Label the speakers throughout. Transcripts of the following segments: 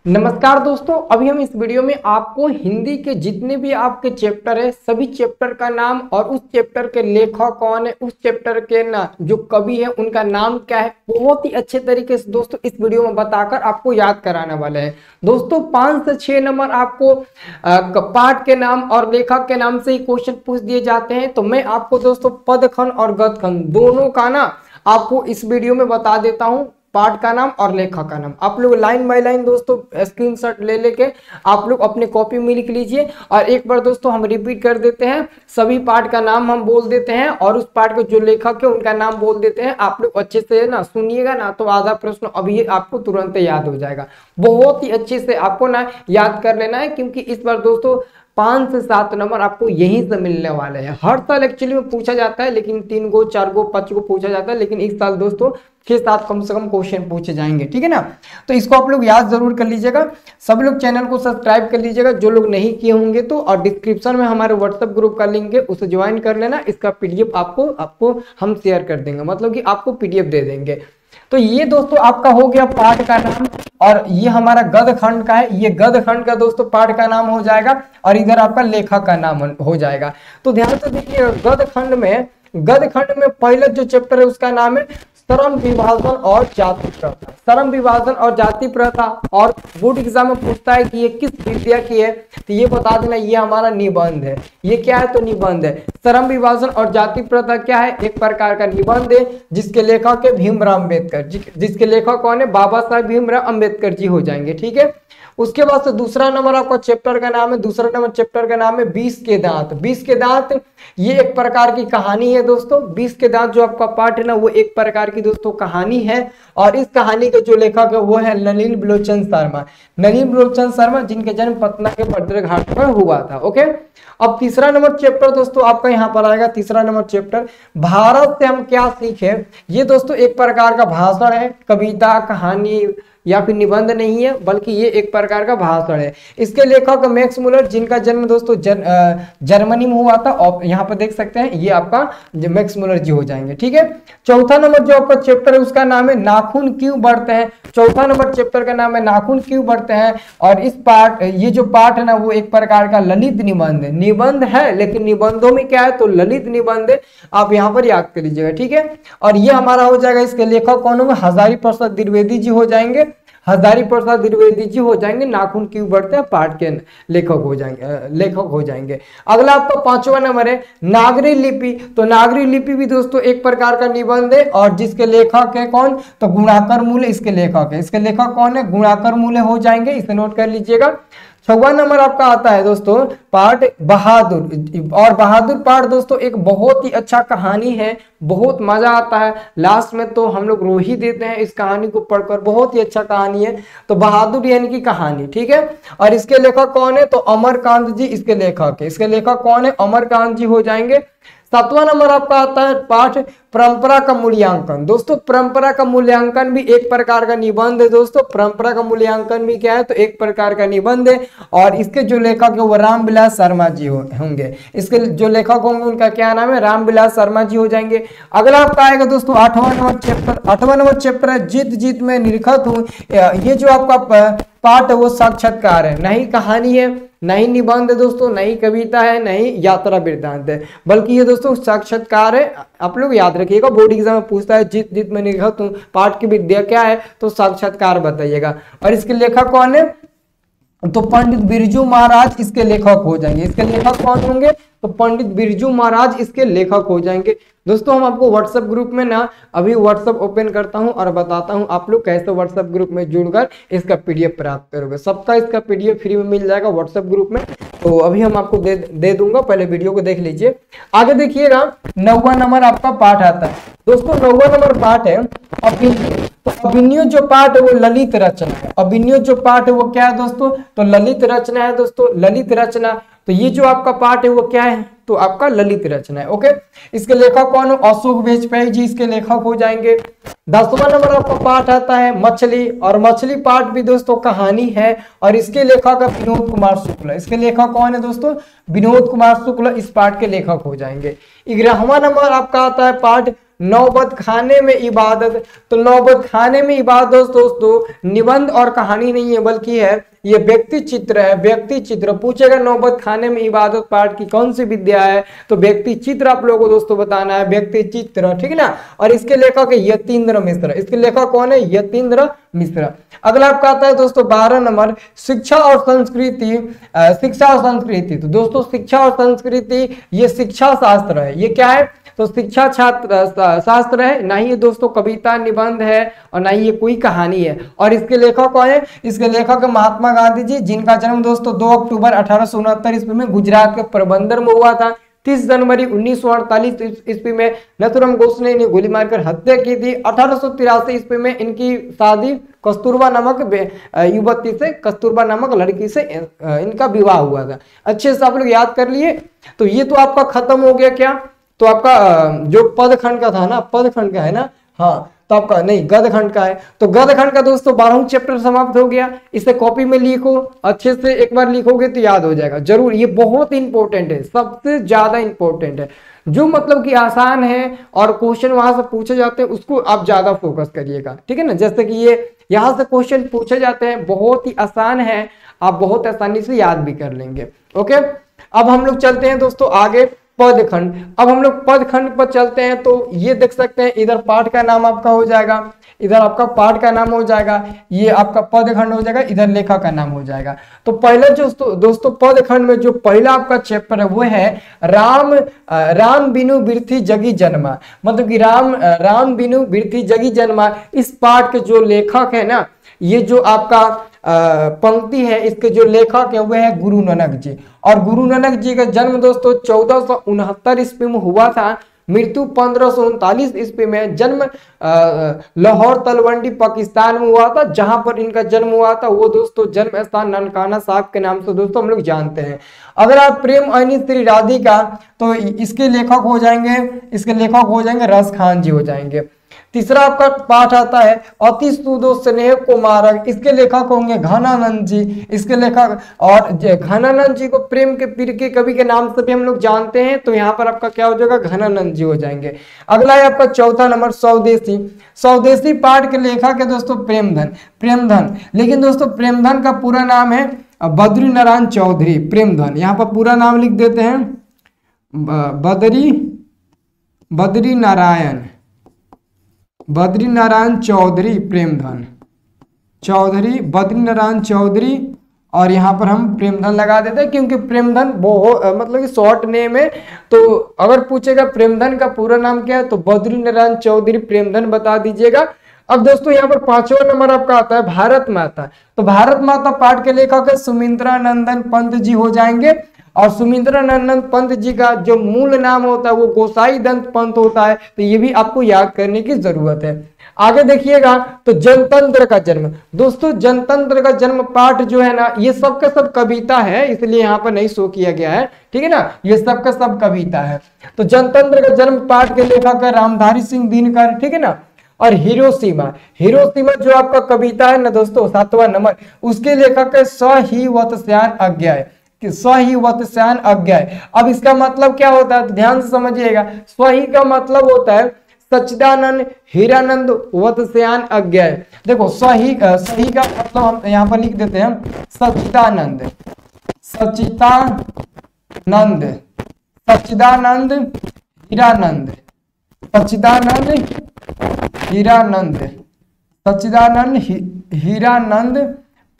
Speaker 1: नमस्कार दोस्तों, अभी हम इस वीडियो में आपको हिंदी के जितने भी आपके चैप्टर है सभी चैप्टर का नाम और उस चैप्टर के लेखक कौन है, उस चैप्टर के ना जो कवि है उनका नाम क्या है, बहुत ही अच्छे तरीके से दोस्तों इस वीडियो में बताकर आपको याद कराने वाले हैं। दोस्तों 5 से 6 नंबर आपको पाठ के नाम और लेखक के नाम से ही क्वेश्चन पूछ दिए जाते हैं। तो मैं आपको दोस्तों पद खंड और गद खंड दोनों का ना आपको इस वीडियो में बता देता हूँ, पाठ का नाम और लेखक का नाम। आप लोग लाइन बाय लाइन दोस्तों स्क्रीनशॉट ले लेके आप लोग अपने कॉपी में लिख लीजिए। और एक बार दोस्तों हम रिपीट कर देते हैं, सभी पाठ का नाम हम बोल देते हैं और उस पाठ के जो लेखक है उनका नाम बोल देते हैं। आप लोग अच्छे से ना सुनिएगा ना तो आधा प्रश्न अभी आपको तुरंत याद हो जाएगा। बहुत ही अच्छे से आपको ना याद कर लेना है, क्योंकि इस बार दोस्तों 5 से 7 नंबर आपको यहीं से मिलने वाले हैं। हर साल एक्चुअली में पूछा जाता है, लेकिन 3 गो 4 गो 5 गो पूछा जाता है, लेकिन इस साल दोस्तों 6-7 कम से कम क्वेश्चन पूछे जाएंगे। ठीक है ना, तो इसको आप लोग याद जरूर कर लीजिएगा। सब लोग चैनल को सब्सक्राइब कर लीजिएगा जो लोग नहीं किए होंगे तो, और डिस्क्रिप्शन में हमारे व्हाट्सएप ग्रुप का लिंक है, उसे ज्वाइन कर लेना। इसका पीडीएफ आपको हम शेयर कर देंगे, मतलब कि आपको पीडीएफ दे देंगे। तो ये दोस्तों आपका हो गया पाठ का नाम, और ये हमारा गद खंड का है, ये गद खंड का दोस्तों पाठ का नाम हो जाएगा, और इधर आपका लेखक का नाम हो जाएगा। तो ध्यान से देखिए, गद खंड में पहले जो चैप्टर है उसका नाम है श्रम विभाजन और जाति प्रथा। श्रम विभाजन और जाति प्रथा, और बोर्ड एग्जाम में पूछता है कि ये किस विद्या की है, तो ये बता देना ये हमारा निबंध है। ये क्या है, तो निबंध है। श्रम विभाजन और जाति प्रथा क्या है, एक प्रकार का निबंध है जिसके लेखक है भीमराव अम्बेडकर। जिसके लेखक कौन है, बाबा साहब भीमराव अम्बेडकर जी हो जाएंगे। ठीक है, उसके बाद से दूसरा नंबर आपका चैप्टर का नाम है, दूसरा नंबर चैप्टर का नाम है 20 के दांत। 20 के दांत ये एक प्रकार की कहानी है दोस्तों। 20 के दांत जो आपका पाठ है ना, वो एक प्रकार की दोस्तों कहानी है, और इस कहानी के जो लेखक है वो है नलिनी बिलोचन शर्मा। नलिनी बिलोचन शर्मा जिनके जन्म पटना के बद्र घाट पर हुआ था। ओके, अब तीसरा नंबर चैप्टर दोस्तों आपका यहाँ पर आएगा। तीसरा नंबर चैप्टर भारत से हम क्या सीखे। ये दोस्तों एक प्रकार का भाषण है, कविता कहानी या फिर निबंध नहीं है, बल्कि ये एक प्रकार का भाषण है। इसके लेखक मैक्स मुलर, जिनका जन्म दोस्तों जर्मनी में हुआ था, और यहाँ पर देख सकते हैं ये आपका मैक्स मुलर जी हो जाएंगे। ठीक है, चौथा नंबर जो आपका चैप्टर है उसका नाम है नाखून क्यों बढ़ते हैं। चौथा नंबर चैप्टर का नाम है नाखून क्यों बढ़ते हैं। और इस पाठ, ये जो पाठ है ना, वो एक प्रकार का ललित निबंध है। निबंध है लेकिन निबंधों में क्या है, तो ललित निबंध है। आप यहाँ पर याद कर लीजिएगा। ठीक है, और ये हमारा हो जाएगा, इसके लेखक कौन होंगे, हजारी प्रसाद द्विवेदी जी हो जाएंगे। हजारी प्रसाद द्विवेदी जी हो जाएंगे, नाखून क्यों बढ़ते हैं पाठ के लेखक हो जाएंगे। अगला आपका 5वां नंबर है नागरी लिपि। तो नागरी लिपि भी दोस्तों एक प्रकार का निबंध है, और जिसके लेखक है कौन, तो गुणाकर मूल्य इसके लेखक है। इसके लेखक कौन है, गुणाकर मूल्य हो जाएंगे, इसे नोट कर लीजिएगा। 6वां नंबर आपका आता है दोस्तों पाठ बहादुर। और बहादुर पाठ दोस्तों एक बहुत ही अच्छा कहानी है, बहुत मजा आता है। लास्ट में तो हम लोग रो ही देते हैं इस कहानी को पढ़कर, बहुत ही अच्छा कहानी है। तो बहादुर यानी कि कहानी। ठीक है, और इसके लेखक कौन है, तो अमरकांत जी इसके लेखक है। इसके लेखक कौन है, अमरकांत जी हो जाएंगे। 7वां नंबर आपका आता है पाठ परंपरा का मूल्यांकन। दोस्तों परंपरा का मूल्यांकन भी एक प्रकार का निबंध है। दोस्तों परंपरा का मूल्यांकन भी क्या है, तो एक प्रकार का निबंध है, और इसके जो लेखक है वो रामविलास शर्मा जी होंगे। इसके जो लेखक होंगे उनका क्या नाम है, रामविलास शर्मा जी हो जाएंगे। अगला आपका आएगा दोस्तों 8वां नंबर चैप्टर। 8वां नंबर चैप्टर है जीत जीत में निरखत हूँ। ये जो आपका पाठ है वो साक्षात्कार है, नहीं कहानी है, नहीं निबंध है दोस्तों, नहीं कविता है, नहीं यात्रा वृत्तांत है, बल्कि ये दोस्तों साक्षात्कार है। आप लोग याद रखिएगा, बोर्ड एग्जाम में पूछता है जीत जीत में निरखत हूँ पाठ की विद्या क्या है, तो साक्षात्कार बताइएगा। और इसके लेखक कौन है, तो पंडित बिरजू महाराज इसके लेखक हो जाएंगे। इसके लेखक कौन होंगे, तो पंडित बिरजू महाराज इसके लेखक हो जाएंगे। दोस्तों हम आपको व्हाट्सएप ग्रुप में ना अभी व्हाट्सएप ओपन करता हूं और बताता हूं आप लोग कैसे व्हाट्सएप ग्रुप में जुड़कर इसका पीडीएफ प्राप्त करोगे। सबका इसका पीडीएफ फ्री में मिल जाएगा व्हाट्सएप ग्रुप में, तो अभी हम आपको दे दूंगा, पहले वीडियो को देख लीजिए। आगे देखिएगा 9वां नंबर आपका पाठ आता है। दोस्तों 9वां नंबर पाठ है अभिनय। तो अभिनय जो पाठ है वो ललित रचना है। अभिनय जो पाठ है वो क्या है दोस्तों, तो ललित रचना है। दोस्तों ललित रचना, तो ये जो आपका पाठ है वो क्या है, तो आपका ललित रचना है। ओके, इसके लेखक कौन है, अशोक वाजपेयी जी इसके लेखक हो जाएंगे। 10वां नंबर आपका पाठ आता है मछली। और मछली पाठ भी दोस्तों कहानी है, और इसके लेखक है विनोद कुमार शुक्ला। इसके लेखक कौन है दोस्तों, विनोद कुमार शुक्ला इस पाठ के लेखक हो जाएंगे। 11वां नंबर आपका आता है पाठ नौबत खाने में इबादत। तो नौबत खाने में इबादत दोस्तों निबंध और कहानी नहीं है, बल्कि है ये व्यक्ति चित्र है। व्यक्ति चित्र पूछेगा नौबत खाने में इबादत पाठ की कौन सी विद्या है, तो व्यक्ति चित्र आप लोगों को दोस्तों बताना है, व्यक्ति चित्र, ठीक है ना। और इसके लेखक है यतीन्द्र मिश्र। इसके लेखक कौन है? यतीन्द्र मिश्र। अगला आपका आता है दोस्तों 12 नंबर शिक्षा और संस्कृति। शिक्षा और संस्कृति, तो दोस्तों शिक्षा और संस्कृति ये शिक्षा शास्त्र है। ये क्या है? तो शिक्षा छात्र शास्त्र है, ना ही ये दोस्तों कविता निबंध है और ना ही ये कोई कहानी है। और इसके लेखक कौन है? इसके लेखक महात्मा गांधी जी, जिनका जन्म दोस्तों 2 अक्टूबर 1869 ईस्वी में गुजरात के पोरबंदर में हुआ था। 30 जनवरी 1948 ईस्वी में नथुराम गोडसे ने गोली मारकर हत्या की थी। 1883 ईस्वी में इनकी शादी कस्तूरबा नामक युवती से, कस्तूरबा नामक लड़की से इनका विवाह हुआ था। अच्छे से आप लोग याद कर लिए। तो ये तो आपका खत्म हो गया क्या? तो आपका जो पदखंड का था ना, पदखंड का है ना, हाँ, तो आपका नहीं गदखंड का है। तो गदखंड का दोस्तों 12वां चैप्टर समाप्त हो गया। इसे कॉपी में लिखो, अच्छे से एक बार लिखोगे तो याद हो जाएगा जरूर। ये बहुत इंपॉर्टेंट है, सबसे ज्यादा इंपॉर्टेंट है। जो मतलब कि आसान है और क्वेश्चन वहां से पूछे जाते हैं उसको आप ज्यादा फोकस करिएगा, ठीक है ना। जैसे कि ये यहाँ से क्वेश्चन पूछे जाते हैं, बहुत ही आसान है, आप बहुत आसानी से याद भी कर लेंगे। ओके, अब हम लोग चलते हैं दोस्तों आगे पदखंड। अब हम लोग पदखंड पर चलते हैं। तो ये देख सकते हैं, इधर पाठ का नाम आपका हो जाएगा, इधर आपका पाठ का नाम हो जाएगा, ये आपका पदखंड हो जाएगा, इधर लेखा का नाम हो जाएगा। तो पहले जो दोस्तों पदखंड में जो पहला आपका चैप्टर है वो है राम बिनु बिरथी जगी जन्मा। मतलब कि राम बिनु बिरथी जगी जन्मा। इस पाठ के जो लेखक है ना, ये जो आपका पंक्ति है, इसके जो लेखक है वह है गुरु नानक जी। और गुरु नानक जी का जन्म दोस्तों 1469 ईस्वी में हुआ था, मृत्यु 1539 ईस्वी में। जन्म लाहौर तलवंडी पाकिस्तान में हुआ था। जहां पर इनका जन्म हुआ था वो दोस्तों जन्म स्थान ननकाना साहब के नाम से दोस्तों हम लोग जानते हैं। अगर आप प्रेम अनित श्री राधिका, तो इसके लेखक हो जाएंगे रस खान जी हो जाएंगे। तीसरा आपका पाठ आता है अति सुदो स्नेह को मारक। इसके लेखक होंगे घनानंद जी। इसके लेखक, और घनानंद जी को प्रेम के पीर के कवि के नाम से भी हम लोग जानते हैं, तो यहाँ पर आपका क्या हो जाएगा? घनानंद जी हो जाएंगे। अगला है आपका 4था नंबर स्वदेशी। स्वदेशी पाठ के लेखक है दोस्तों प्रेमधन। लेकिन दोस्तों प्रेमधन का पूरा नाम है बद्री नारायण चौधरी। प्रेमधन, यहाँ पर पूरा नाम लिख देते हैं बद्री नारायण चौधरी, प्रेमधन चौधरी, बद्री नारायण चौधरी। और यहाँ पर हम प्रेमधन लगा देते हैं क्योंकि प्रेमधन बहुत मतलब कि शॉर्ट नेम है। तो अगर पूछेगा प्रेमधन का पूरा नाम क्या है, तो बद्री नारायण चौधरी प्रेमधन बता दीजिएगा। अब दोस्तों यहाँ पर 5वां नंबर आपका आता है भारत माता। तो भारत माता पाठ के लेखक है सुमित्रा नंदन पंत जी हो जाएंगे। और सुमित्रा नंदन पंत जी का जो मूल नाम होता है वो गोसाई दंत पंत होता है। तो ये भी आपको याद करने की जरूरत है। आगे देखिएगा तो जनतंत्र का जन्म। दोस्तों जनतंत्र का जन्म पाठ जो है ना, ये सब का सब कविता है, इसलिए यहाँ पर नहीं शो किया गया है, ठीक है ना। ये सब का सब कविता है। तो जनतंत्र का जन्म पाठ के लेखक है रामधारी सिंह दिनकर, ठीक है ना। और हिरोशिमा जो आपका कविता है ना दोस्तों 7वां नंबर, उसके लेखक है सहीवत्स्यान अज्ञाय। अब इसका मतलब क्या होता है, तो ध्यान से समझिएगा। सही का मतलब होता है सच्चिदानंद हीरानंद वत्स्यान अज्ञाय। देखो सही का मतलब हम यहाँ पर लिख देते हैं सच्चिदानंद हीरानंद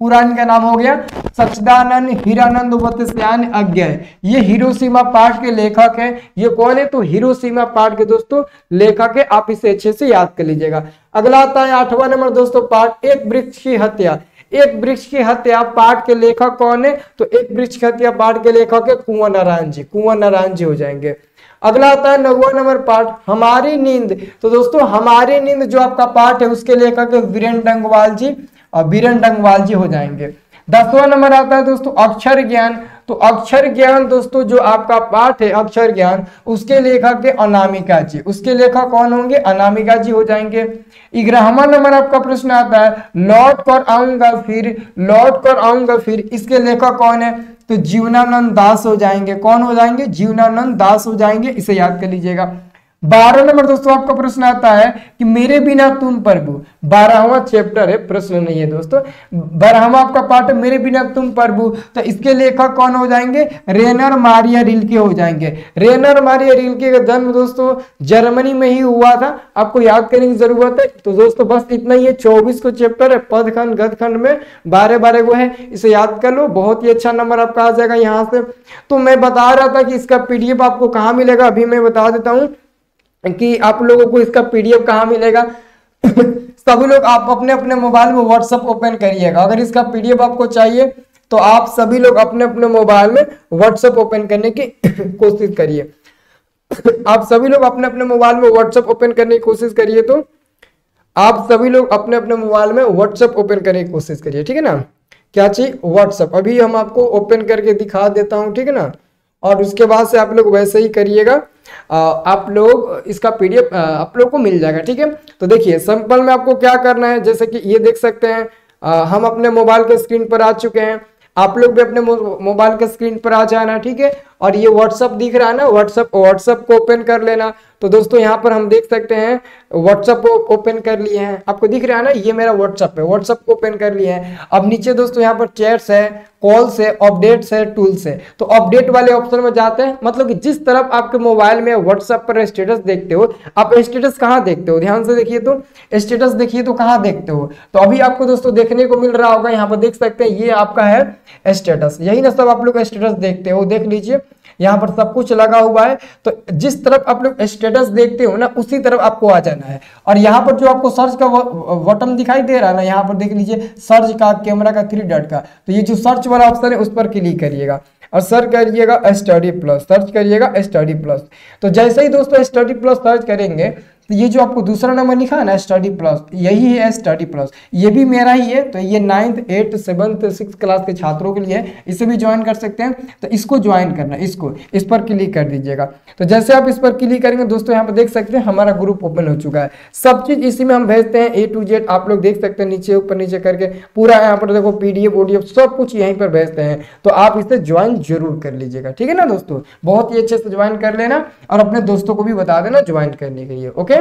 Speaker 1: पूरा इनका नाम हो गया सच्चिदानंद हीरानंद वत्स्यान अज्ञाय। ये हिरोशिमा पाठ के लेखक है। ये कौन है, तो हिरोशिमा पाठ के दोस्तों लेखक है। आप इसे अच्छे से याद कर लीजिएगा। अगला आता है 8वां नंबर दोस्तों पाठ एक वृक्ष की हत्या पाठ के लेखक कौन है, तो एक वृक्ष की हत्या पाठ के लेखक है कुंवर नारायण जी हो जाएंगे। अगला आता है 9वां नंबर पाठ हमारी नींद। तो दोस्तों हमारी नींद जो आपका पाठ है उसके लेखक है वीरेन डंगवाल जी हो जाएंगे। 10वां नंबर आता है दोस्तों अक्षर ज्ञान। तो अक्षर ज्ञान दोस्तों जो आपका पाठ है अक्षर ज्ञान, उसके लेखक है अनामिका जी। उसके लेखक कौन होंगे, अनामिका जी हो जाएंगे। 11वां नंबर आपका प्रश्न आता है लौट कर आऊंगा फिर। इसके लेखक कौन है, तो जीवनानंद दास हो जाएंगे। कौन हो जाएंगे, जीवनानंद दास हो जाएंगे। इसे याद कर लीजिएगा। 12 नंबर दोस्तों आपका प्रश्न आता है कि मेरे बिना तुम प्रभु। 12वां चैप्टर है, प्रश्न नहीं है दोस्तों। 12वां आपका पार्ट है मेरे बिना तुम प्रभु। तो इसके लेखक कौन हो जाएंगे? रेनर मारिया रिल्के हो जाएंगे। रेनर मारिया रिल्के का जन्म दोस्तों जर्मनी में ही हुआ था। आपको याद करने की जरूरत है। तो दोस्तों बस इतना ही है, 24 को चैप्टर है, पदखंड गदखंड में 12 को है, इसे याद कर लो, बहुत ही अच्छा नंबर आपका आ जाएगा यहाँ से। तो मैं बता रहा था कि इसका पीडीएफ आपको कहाँ मिलेगा, अभी मैं बता देता हूँ कि आप लोगों को इसका पीडीएफ कहां मिलेगा। सभी लोग आप अपने अपने मोबाइल में व्हाट्सएप ओपन करिएगा। अगर इसका पीडीएफ आपको चाहिए तो आप सभी लोग अपने अपने मोबाइल में व्हाट्सएप ओपन करने की कोशिश करिए। आप सभी लोग अपने अपने मोबाइल में व्हाट्सएप ओपन करने की कोशिश करिए। तो आप सभी लोग अपने अपने मोबाइल में व्हाट्सएप ओपन करने की कोशिश करिए, ठीक है ना। क्या चाहिए? व्हाट्सएप। अभी हम आपको ओपन करके दिखा देता हूं, ठीक है ना। और उसके बाद से आप लोग वैसे ही करिएगा। आप लोग इसका पीडीएफ आप लोग को मिल जाएगा, ठीक है। तो देखिए सिंपल में आपको क्या करना है, जैसे कि ये देख सकते हैं हम अपने मोबाइल के स्क्रीन पर आ चुके हैं। आप लोग भी अपने मोबाइल के स्क्रीन पर आ जाना, ठीक है। और ये व्हाट्सएप दिख रहा है ना, व्हाट्सएप को ओपन कर लेना। तो दोस्तों यहाँ पर हम देख सकते हैं व्हाट्सएप को ओपन कर लिए हैं, आपको दिख रहा है ना, ये मेरा व्हाट्सएप है, व्हाट्सएप को ओपन कर लिए हैं। अब नीचे दोस्तों यहाँ पर चैट्स है, कॉल्स है, अपडेट्स है, टूल्स है। तो अपडेट वाले ऑप्शन में जाते हैं, मतलब कि जिस तरफ आपके मोबाइल में व्हाट्सएप पर स्टेटस देखते हो, आप स्टेटस कहाँ देखते हो, ध्यान से देखिए। तो स्टेटस देखिए तो कहाँ देखते हो, तो अभी आपको दोस्तों देखने को मिल रहा होगा, यहाँ पर देख सकते हैं ये आपका है स्टेटस, यही ना सब आप लोग स्टेटस देखते हो, देख लीजिए यहाँ पर सब कुछ लगा हुआ है। तो जिस तरफ आप लोग स्टेटस देखते हो ना, उसी तरफ आपको आ जाना है। और यहाँ पर जो आपको सर्च का बटन दिखाई दे रहा है ना, यहाँ पर देख लीजिए सर्च का, कैमरा का, 3 डॉट का, तो ये जो सर्च वाला ऑप्शन है उस पर क्लिक करिएगा और सर्च करिएगा स्टडी प्लस, सर्च करिएगा स्टडी प्लस। तो जैसे ही दोस्तों स्टडी प्लस सर्च करेंगे तो ये जो आपको दूसरा नंबर लिखा है ना स्टडी प्लस, यही है स्टडी प्लस, ये भी मेरा ही है। तो ये 9th 8th 7th 6th class के छात्रों के लिए है, इसे भी ज्वाइन कर सकते हैं। तो इसको ज्वाइन करना, इसको इस पर क्लिक कर दीजिएगा। तो जैसे आप इस पर क्लिक करेंगे दोस्तों, यहाँ पर देख सकते हैं हमारा ग्रुप ओपन हो चुका है। सब चीज इसी में हम भेजते हैं A to Z, आप लोग देख सकते हैं नीचे ऊपर नीचे करके पूरा यहाँ पर देखो पीडीएफ ओडीएफ सब कुछ यहीं पर भेजते हैं। तो आप इसे ज्वाइन जरूर कर लीजिएगा, ठीक है ना दोस्तों। बहुत ही अच्छे से ज्वाइन कर लेना और अपने दोस्तों को भी बता देना ज्वाइन करने के लिए, ओके।